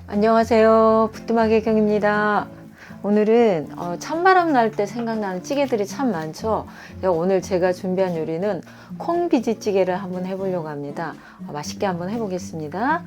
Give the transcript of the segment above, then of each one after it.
안녕하세요. 부뚜막의 경입니다. 오늘은 찬바람 날 때 생각나는 찌개들이 참 많죠. 오늘 제가 준비한 요리는 콩비지찌개를 한번 해보려고 합니다. 맛있게 한번 해보겠습니다.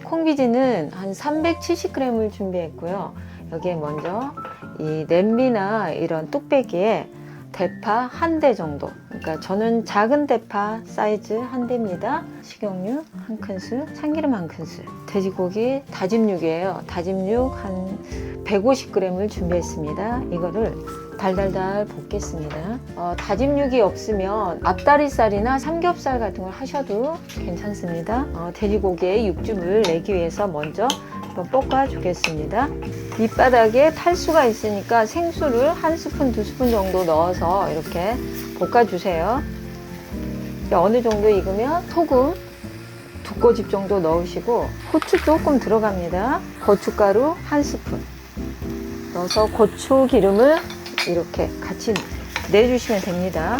콩비지는 한 370g을 준비했고요. 여기에 먼저 이 냄비나 이런 뚝배기에 대파 한 대 정도, 그러니까 저는 작은 대파 사이즈 한 대입니다. 식용유 한 큰술, 참기름 한 큰술, 돼지고기 다짐 육이에요. 다짐 육 한 150g을 준비했습니다. 이거를 달달달 볶겠습니다. 다짐 육이 없으면 앞다리살이나 삼겹살 같은 걸 하셔도 괜찮습니다. 돼지고기에 육즙을 내기 위해서 먼저 볶아 주겠습니다. 밑바닥에 탈수가 있으니까 생수를 한 스푼, 두 스푼 정도 넣어서 이렇게 볶아 주세요. 어느 정도 익으면 소금 두 꼬집 정도 넣으시고 후추 조금 들어갑니다. 고춧가루 한 스푼 넣어서 고추 기름을 이렇게 같이 내주시면 됩니다.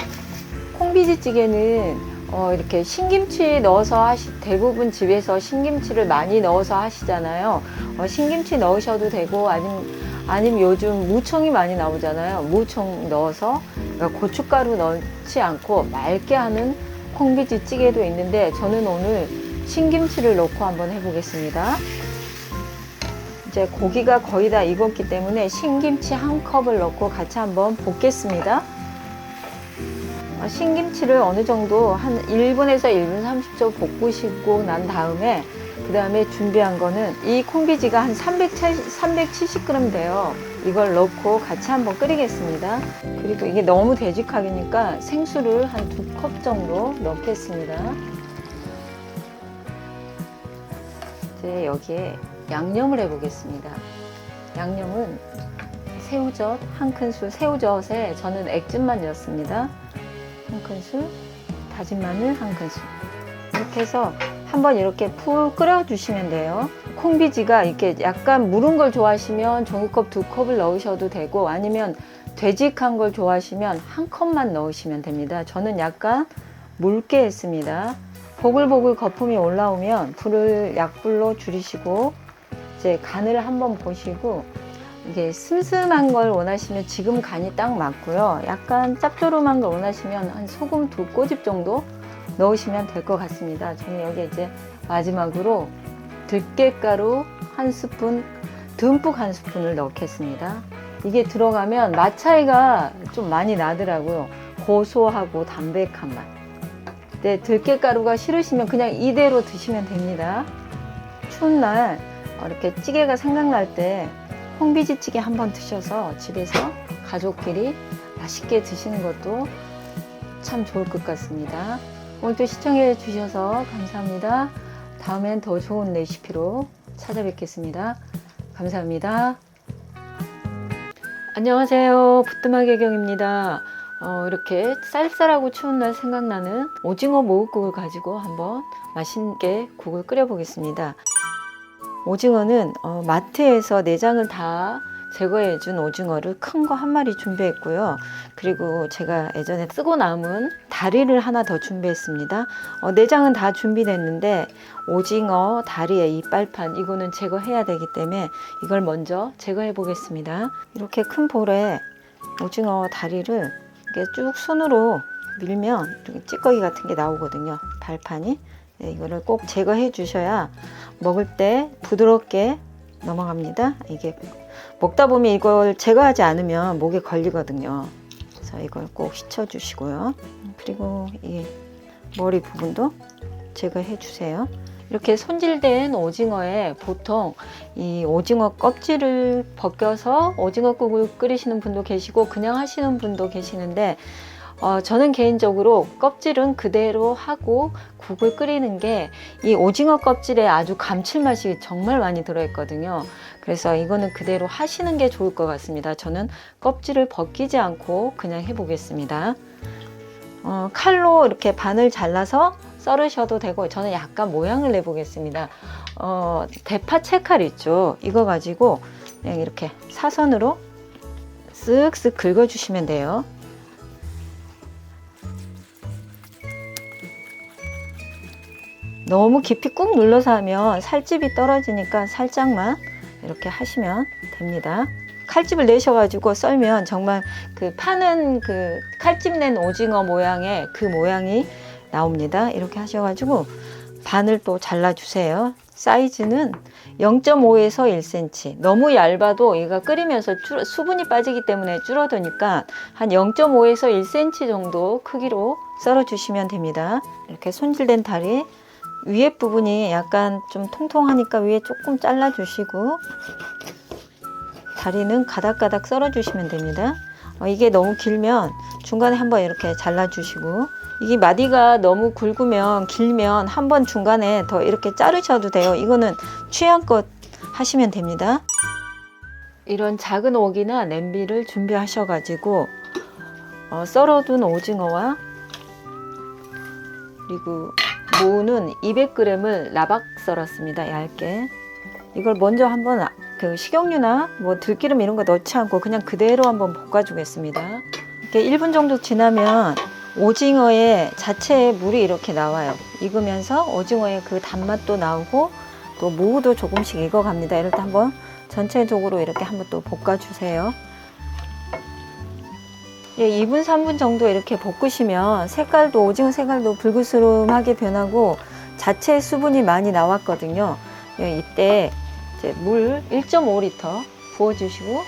콩비지찌개는 이렇게 신김치 넣어서 대부분 집에서 신김치를 많이 넣어서 하시잖아요. 신김치 넣으셔도 되고 아니면 요즘 무청이 많이 나오잖아요. 무청 넣어서, 그러니까 고춧가루 넣지 않고 맑게 하는 콩비지찌개도 있는데 저는 오늘 신김치를 넣고 한번 해보겠습니다. 이제 고기가 거의 다 익었기 때문에 신김치 한 컵을 넣고 같이 한번 볶겠습니다. 신김치를 어느 정도 한 1분에서 1분 30초 볶으시고 난 다음에 그 다음에 준비한 거는 이 콩비지가 한 370g 돼요. 이걸 넣고 같이 한번 끓이겠습니다. 그리고 이게 너무 되직하니까 생수를 한 2컵 정도 넣겠습니다. 이제 여기에 양념을 해 보겠습니다. 양념은 새우젓 한 큰술, 새우젓에 저는 액젓만 넣습니다. 한 큰술, 다진 마늘 한 큰술. 이렇게 해서 한번 이렇게 푹 끓여 주시면 돼요. 콩비지가 이렇게 약간 무른 걸 좋아하시면 종이컵 2컵을 넣으셔도 되고, 아니면 되직한 걸 좋아하시면 한 컵만 넣으시면 됩니다. 저는 약간 묽게 했습니다. 보글보글 거품이 올라오면 불을 약불로 줄이시고 이제 간을 한번 보시고, 이게 슴슴한 걸 원하시면 지금 간이 딱 맞고요. 약간 짭조름한 걸 원하시면 한 소금 2꼬집 정도 넣으시면 될 것 같습니다. 저는 여기 이제 마지막으로 들깨가루 한 스푼, 듬뿍 한 스푼을 넣겠습니다. 이게 들어가면 맛 차이가 좀 많이 나더라고요. 고소하고 담백한 맛. 네, 들깨가루가 싫으시면 그냥 이대로 드시면 됩니다. 추운 날 이렇게 찌개가 생각날 때 콩비지찌개 한번 드셔서 집에서 가족끼리 맛있게 드시는 것도 참 좋을 것 같습니다. 오늘도 시청해 주셔서 감사합니다. 다음엔 더 좋은 레시피로 찾아뵙겠습니다. 감사합니다. 안녕하세요. 부뚜막의 경입니다. 이렇게 쌀쌀하고 추운 날 생각나는 오징어 모국국을 가지고 한번 맛있게 국을 끓여 보겠습니다. 오징어는 마트에서 내장을 다 제거해 준 오징어를 큰 거 한 마리 준비했고요. 그리고 제가 예전에 쓰고 남은 다리를 하나 더 준비했습니다. 내장은 다 준비됐는데 오징어 다리의 이빨판, 이거는 제거해야 되기 때문에 이걸 먼저 제거해 보겠습니다. 이렇게 큰 볼에 오징어 다리를 이렇게 쭉 손으로 밀면 이렇게 찌꺼기 같은 게 나오거든요. 발판이. 네, 이거를 꼭 제거해 주셔야 먹을 때 부드럽게 넘어갑니다. 이게 먹다 보면 이걸 제거하지 않으면 목에 걸리거든요. 그래서 이걸 꼭 씻어 주시고요. 그리고 이 머리 부분도 제거해 주세요. 이렇게 손질된 오징어에 보통 이 오징어 껍질을 벗겨서 오징어국을 끓이시는 분도 계시고 그냥 하시는 분도 계시는데, 저는 개인적으로 껍질은 그대로 하고 국을 끓이는 게 이 오징어 껍질에 아주 감칠맛이 정말 많이 들어있거든요. 그래서 이거는 그대로 하시는 게 좋을 것 같습니다. 저는 껍질을 벗기지 않고 그냥 해보겠습니다. 칼로 이렇게 반을 잘라서 썰으셔도 되고, 저는 약간 모양을 내보겠습니다. 대파 채칼 있죠? 이거 가지고 그냥 이렇게 사선으로 쓱쓱 긁어주시면 돼요. 너무 깊이 꾹 눌러서 하면 살집이 떨어지니까 살짝만 이렇게 하시면 됩니다. 칼집을 내셔가지고 썰면 정말 그 파는 그 칼집 낸 오징어 모양의 그 모양이 나옵니다. 이렇게 하셔가지고 반을 또 잘라주세요. 사이즈는 0.5에서 1cm. 너무 얇아도 얘가 끓이면서 수분이 빠지기 때문에 줄어드니까 한 0.5에서 1cm 정도 크기로 썰어주시면 됩니다. 이렇게 손질된 다리 위에 부분이 약간 좀 통통하니까 위에 조금 잘라주시고 다리는 가닥가닥 썰어주시면 됩니다. 이게 너무 길면 중간에 한번 이렇게 잘라주시고 이게 마디가 너무 굵으면 길면 한번 중간에 더 이렇게 자르셔도 돼요. 이거는 취향껏 하시면 됩니다. 이런 작은 옥이나 냄비를 준비하셔가지고 썰어둔 오징어와 그리고 무는 200g을 나박 썰었습니다. 얇게. 이걸 먼저 한번 그 식용유나 뭐 들기름 이런 거 넣지 않고 그냥 그대로 한번 볶아주겠습니다. 이렇게 1분 정도 지나면 오징어의 자체에 물이 이렇게 나와요. 익으면서 오징어의 그 단맛도 나오고 또 무도 조금씩 익어갑니다. 이럴 때 한번 전체적으로 이렇게 한번 또 볶아주세요. 2분 3분 정도 이렇게 볶으시면 색깔도 오징어 색깔도 붉으스름하게 변하고 자체 수분이 많이 나왔거든요. 이때 이제 물 1.5L 부어주시고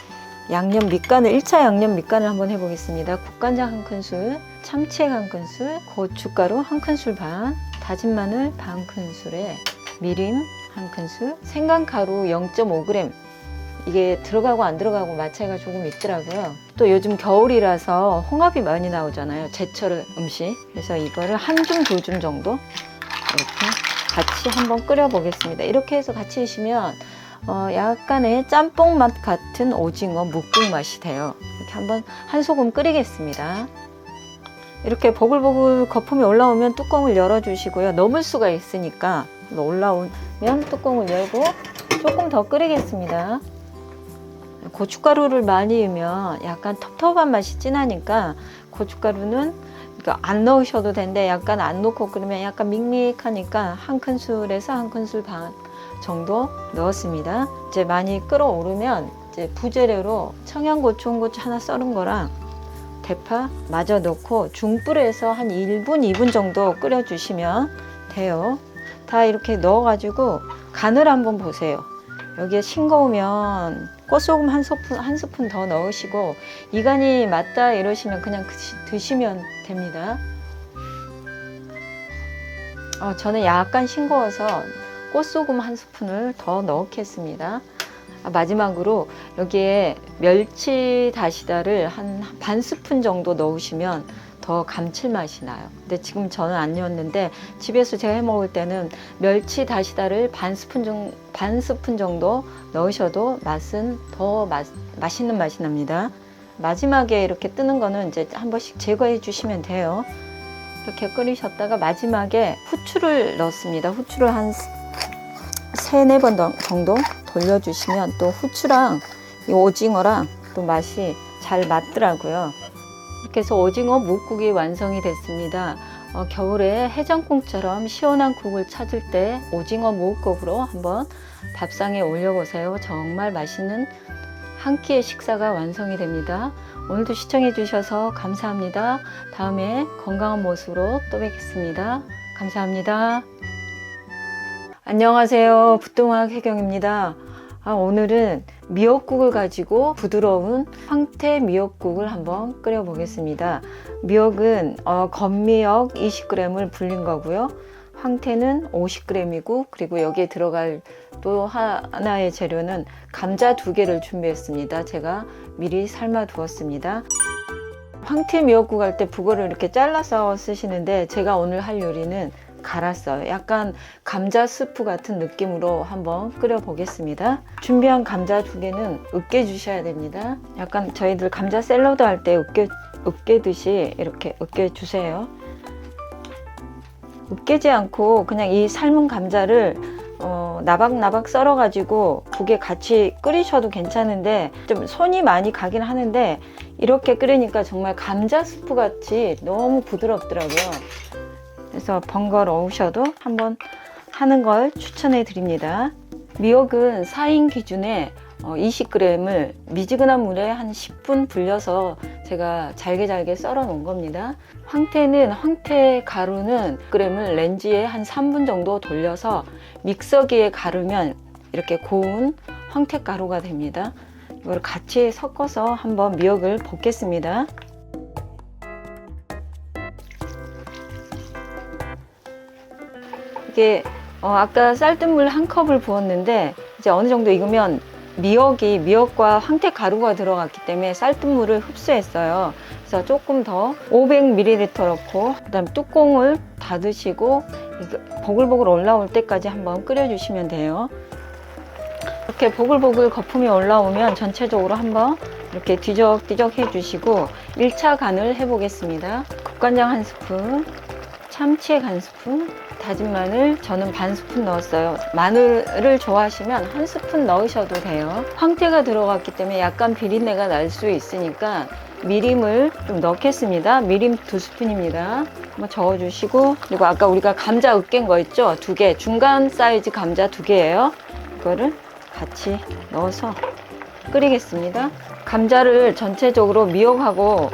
양념 밑간을 1차 양념 밑간을 한번 해보겠습니다. 국간장 1큰술, 참치액 1큰술, 고춧가루 1큰술 반, 다진 마늘 반 큰술에 미림 1큰술, 생강가루 0.5g. 이게 들어가고 안 들어가고 맛 차이가 조금 있더라고요. 또 요즘 겨울이라서 홍합이 많이 나오잖아요. 제철 음식. 그래서 이거를 한 줌, 두 줌 정도 이렇게 같이 한번 끓여 보겠습니다. 이렇게 해서 같이 드시면 약간의 짬뽕 맛 같은 오징어 묵국 맛이 돼요. 이렇게 한번 한 소금 끓이겠습니다. 이렇게 보글보글 거품이 올라오면 뚜껑을 열어주시고요. 넘을 수가 있으니까 올라오면 뚜껑을 열고 조금 더 끓이겠습니다. 고춧가루를 많이 넣으면 약간 텁텁한 맛이 진하니까 고춧가루는 안 넣으셔도 되는데 약간 안 넣고 끓이면 약간 밍밍하니까 1큰술에서 1큰술 반 정도 넣었습니다. 이제 많이 끓어오르면 이제 부재료로 청양고추, 홍고추 하나 썰은 거랑 대파 마저 넣고 중불에서 한 1분, 2분 정도 끓여주시면 돼요. 다 이렇게 넣어가지고 간을 한번 보세요. 여기에 싱거우면 꽃소금 한 스푼 더 넣으시고 이 간이 맞다 이러시면 그냥 드시면 됩니다. 저는 약간 싱거워서 꽃소금 한 스푼을 더 넣겠습니다. 마지막으로 여기에 멸치 다시다를 한 반 스푼 정도 넣으시면 더 감칠맛이 나요. 근데 지금 저는 안 넣었는데 집에서 제가 해 먹을 때는 멸치 다시다를 반 스푼 정도 넣으셔도 맛은 더 맛있는 맛이 납니다. 마지막에 이렇게 뜨는 거는 이제 한 번씩 제거해 주시면 돼요. 이렇게 끓이셨다가 마지막에 후추를 넣습니다. 후추를 한 3-4번 정도 돌려주시면 또 후추랑 이 오징어랑 또 맛이 잘 맞더라고요. 이렇게 해서 오징어 묵국이 완성이 됐습니다. 겨울에 해장국처럼 시원한 국을 찾을 때 오징어 묵국으로 한번 밥상에 올려보세요. 정말 맛있는 한 끼의 식사가 완성이 됩니다. 오늘도 시청해 주셔서 감사합니다. 다음에 건강한 모습으로 또 뵙겠습니다. 감사합니다. 안녕하세요. 부뚜막 혜경입니다. 오늘은 미역국을 가지고 부드러운 황태 미역국을 한번 끓여 보겠습니다. 미역은 건미역 20g을 불린 거고요. 황태는 50g이고 그리고 여기에 들어갈 또 하나의 재료는 감자 2개를 준비했습니다. 제가 미리 삶아 두었습니다. 황태 미역국 할 때 북어를 이렇게 잘라서 쓰시는데 제가 오늘 할 요리는 갈았어요. 약간 감자 스프 같은 느낌으로 한번 끓여 보겠습니다. 준비한 감자 2개는 으깨 주셔야 됩니다. 약간 저희들 감자 샐러드 할 때 으깨듯이 이렇게 으깨 주세요. 으깨지 않고 그냥 이 삶은 감자를 나박나박 썰어 가지고 국에 같이 끓이셔도 괜찮은데 좀 손이 많이 가긴 하는데 이렇게 끓이니까 정말 감자 스프 같이 너무 부드럽더라고요. 그래서 번거로우셔도 한번 하는 걸 추천해 드립니다. 미역은 4인 기준에 20g을 미지근한 물에 한 10분 불려서 제가 잘게 썰어 놓은 겁니다. 황태 가루는 1g을 렌즈에 한 3분 정도 돌려서 믹서기에 가르면 이렇게 고운 황태 가루가 됩니다. 이걸 같이 섞어서 한번 미역을 볶겠습니다. 이게 아까 쌀뜨물 1컵을 부었는데 이제 어느 정도 익으면 미역과 황태 가루가 들어갔기 때문에 쌀뜨물을 흡수했어요. 그래서 조금 더 500ml 넣고 그다음 뚜껑을 닫으시고 보글보글 올라올 때까지 한번 끓여주시면 돼요. 이렇게 보글보글 거품이 올라오면 전체적으로 한번 이렇게 뒤적뒤적 해주시고 1차 간을 해보겠습니다. 국간장 1스푼, 참치액 1스푼, 다진 마늘 저는 반 스푼 넣었어요. 마늘을 좋아하시면 1스푼 넣으셔도 돼요. 황태가 들어갔기 때문에 약간 비린내가 날 수 있으니까 미림을 좀 넣겠습니다. 미림 2스푼입니다. 한번 저어주시고, 그리고 아까 우리가 감자 으깬 거 있죠? 2개, 중간 사이즈 감자 2개예요. 이거를 같이 넣어서 끓이겠습니다. 감자를 전체적으로 미역하고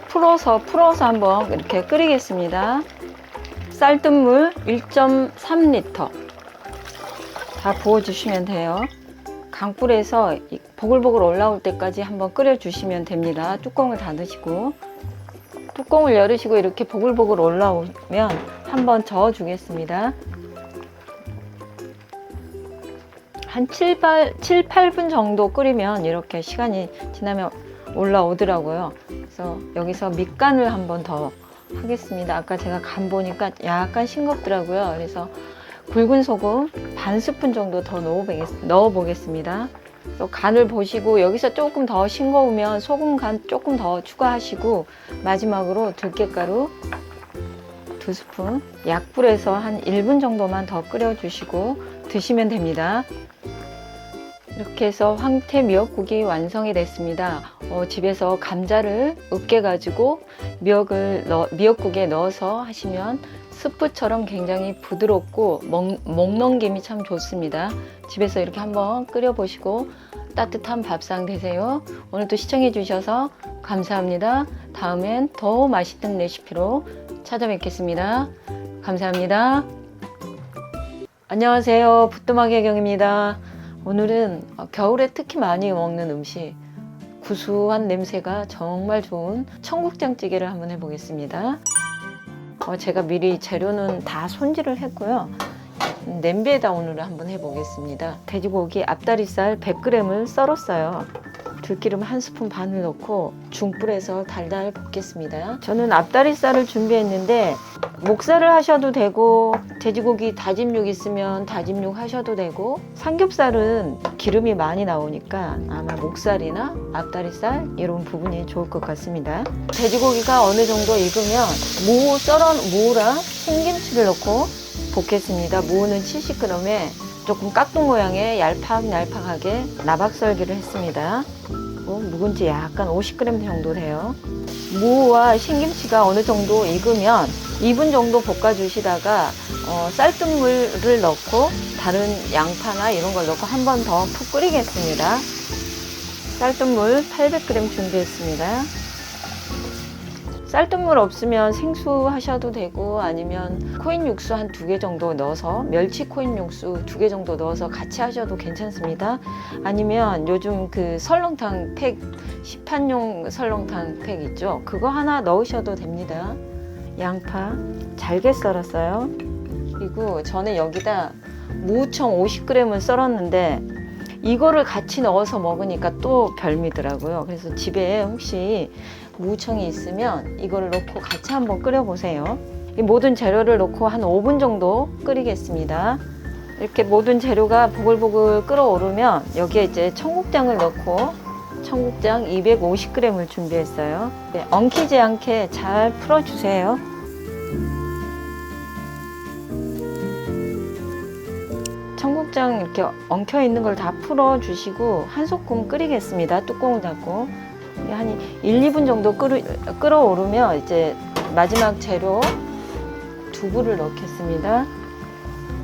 풀어서 한번 이렇게 끓이겠습니다. 쌀뜨물 1.3L 다 부어주시면 돼요. 강불에서 보글보글 올라올 때까지 한번 끓여주시면 됩니다. 뚜껑을 닫으시고 뚜껑을 열으시고 이렇게 보글보글 올라오면 한번 저어주겠습니다. 한 7, 8분 정도 끓이면 이렇게 시간이 지나면 올라오더라고요. 그래서 여기서 밑간을 한번 더 하겠습니다. 아까 제가 간 보니까 약간 싱겁더라고요. 그래서 굵은 소금 반 스푼 정도 더 넣어 보겠습니다. 또 간을 보시고 여기서 조금 더 싱거우면 소금 간 조금 더 추가하시고 마지막으로 들깨가루 2스푼, 약불에서 한 1분 정도만 더 끓여주시고 드시면 됩니다. 이렇게 해서 황태 미역국이 완성이 됐습니다. 집에서 감자를 으깨 가지고 미역국에 넣어서 하시면 스프처럼 굉장히 부드럽고 목 넘김이 참 좋습니다. 집에서 이렇게 한번 끓여 보시고 따뜻한 밥상 되세요. 오늘도 시청해 주셔서 감사합니다. 다음엔 더 맛있는 레시피로 찾아뵙겠습니다. 감사합니다. 안녕하세요. 부뚜막이 혜경입니다. 오늘은 겨울에 특히 많이 먹는 음식, 구수한 냄새가 정말 좋은 청국장찌개를 한번 해보겠습니다. 제가 미리 재료는 다 손질을 했고요. 냄비에다 오늘 한번 해보겠습니다. 돼지고기 앞다리살 100g을 썰었어요. 들기름 1스푼 반을 넣고 중불에서 달달 볶겠습니다. 저는 앞다리살을 준비했는데 목살을 하셔도 되고 돼지고기 다짐육 있으면 다짐육 하셔도 되고 삼겹살은 기름이 많이 나오니까 아마 목살이나 앞다리살 이런 부분이 좋을 것 같습니다. 돼지고기가 어느 정도 익으면 무랑 생김치를 넣고 볶겠습니다. 무는 70g에 조금 깍둑 모양의 얄팍하게 나박썰기를 했습니다. 묵은지 약간 50g 정도 돼요. 무와 신김치가 어느 정도 익으면 2분 정도 볶아주시다가 쌀뜨물을 넣고 다른 양파나 이런 걸 넣고 한 번 더 푹 끓이겠습니다. 쌀뜨물 800g 준비했습니다. 쌀뜨물 없으면 생수 하셔도 되고 아니면 코인 육수 한 2개 정도 넣어서 멸치 코인 육수 2개 정도 넣어서 같이 하셔도 괜찮습니다. 아니면 요즘 그 설렁탕 팩, 시판용 설렁탕 팩 있죠? 그거 하나 넣으셔도 됩니다. 양파 잘게 썰었어요. 그리고 저는 여기다 무청 50g을 썰었는데 이거를 같이 넣어서 먹으니까 또 별미더라고요. 그래서 집에 혹시 무청이 있으면 이거를 넣고 같이 한번 끓여 보세요. 이 모든 재료를 넣고 한 5분 정도 끓이겠습니다. 이렇게 모든 재료가 보글보글 끓어오르면 여기에 이제 청국장을 넣고 청국장 250g을 준비했어요. 엉키지 않게 잘 풀어주세요. 청국장 이렇게 엉켜 있는 걸 다 풀어 주시고 한 소끔 끓이겠습니다. 뚜껑을 닫고 한 1, 2분 정도 끓어오르면 이제 마지막 재료 두부를 넣겠습니다.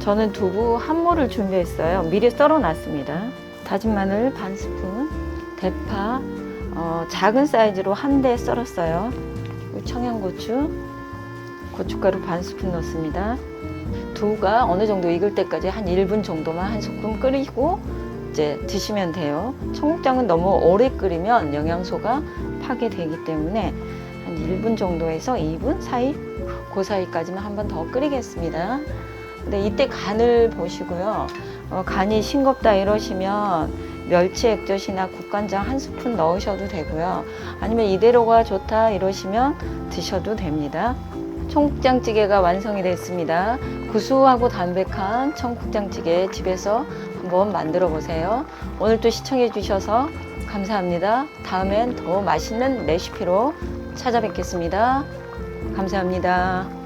저는 두부 한 모를 준비했어요. 미리 썰어 놨습니다. 다진 마늘 반 스푼, 대파 작은 사이즈로 한 대 썰었어요. 그리고 청양고추, 고춧가루 반 스푼 넣습니다. 두부가 어느 정도 익을 때까지 한 1분 정도만 한 소끔 끓이고 이제 드시면 돼요. 청국장은 너무 오래 끓이면 영양소가 파괴되기 때문에 한 1분 정도에서 2분 사이, 그 사이까지만 한 번 더 끓이겠습니다. 근데 이때 간을 보시고요. 간이 싱겁다 이러시면 멸치 액젓이나 국간장 한 스푼 넣으셔도 되고요. 아니면 이대로가 좋다 이러시면 드셔도 됩니다. 청국장찌개가 완성이 됐습니다. 구수하고 담백한 청국장찌개 집에서 한번 만들어 보세요. 오늘도 시청해 주셔서 감사합니다. 다음엔 더 맛있는 레시피로 찾아뵙겠습니다. 감사합니다.